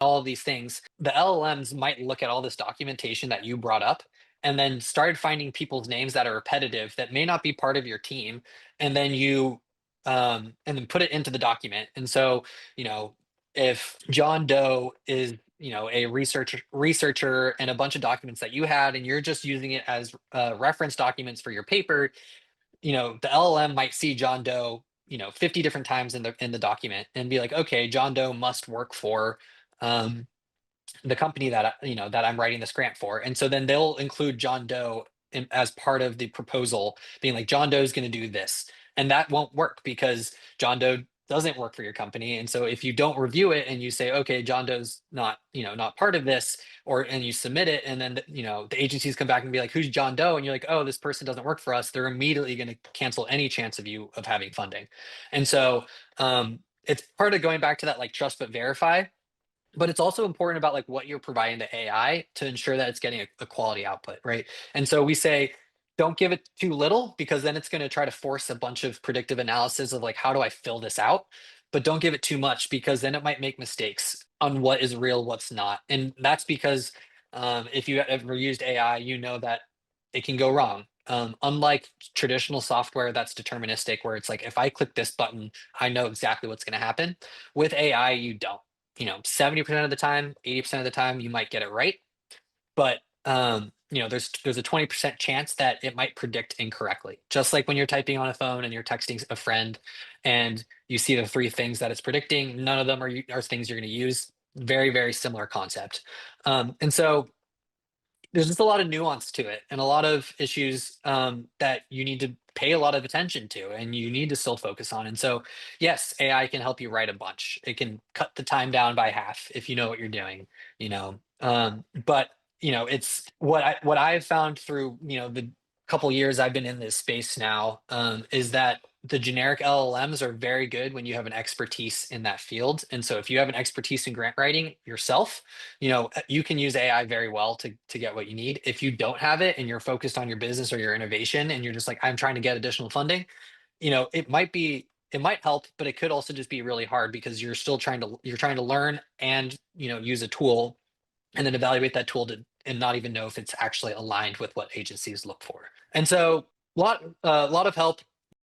all of these things, the LLMs might look at all this documentation that you brought up and then start finding people's names that are repetitive that may not be part of your team, and then and then put it into the document. And so, you know, if John Doe is, a researcher and a bunch of documents that you had, and you're just using it as reference documents for your paper, the LLM might see John Doe, 50 different times in the document and be like, okay, John Doe must work for um, the company that I'm writing this grant for. And so then they'll include John Doe as part of the proposal, being like, John Doe is going to do this. And that won't work because John Doe doesn't work for your company. And so if you don't review it and you say, okay, John Doe's not part of this, and you submit it, and then the agencies come back and be like, who's John Doe? And you're like, oh, this person doesn't work for us. They're immediately going to cancel any chance of you of having funding. And so it's part of going back to that, like, trust but verify, but it's also important about, like, what you're providing to AI to ensure that it's getting a quality output, right? And so we say, don't give it too little, because then it's going to try to force a bunch of predictive analysis of, like, how do I fill this out? But don't give it too much, because then it might make mistakes on what is real, what's not. And that's because if you ever used AI, you know that it can go wrong. Unlike traditional software that's deterministic, where it's like, if I click this button, I know exactly what's going to happen. With AI, you don't. 70% of the time, 80% of the time, you might get it right. But there's a 20% chance that it might predict incorrectly. Just like when you're typing on a phone and you're texting a friend and you see the three things that it's predicting, none of them are things you're going to use. Very, very similar concept. And so there's just a lot of nuance to it and a lot of issues that you need to pay a lot of attention to and you need to still focus on. And so, yes, AI can help you write a bunch. It can cut the time down by half if you know what you're doing, but it's what I've found through, the couple years I've been in this space now, is that the generic LLMs are very good when you have an expertise in that field. And so if you have an expertise in grant writing yourself, you can use AI very well to get what you need. If you don't have it and you're focused on your business or your innovation and you're just like, I'm trying to get additional funding, it might help, but it could also just be really hard because you're trying to learn and use a tool and then evaluate that tool and not even know if it's actually aligned with what agencies look for. And so a lot of help,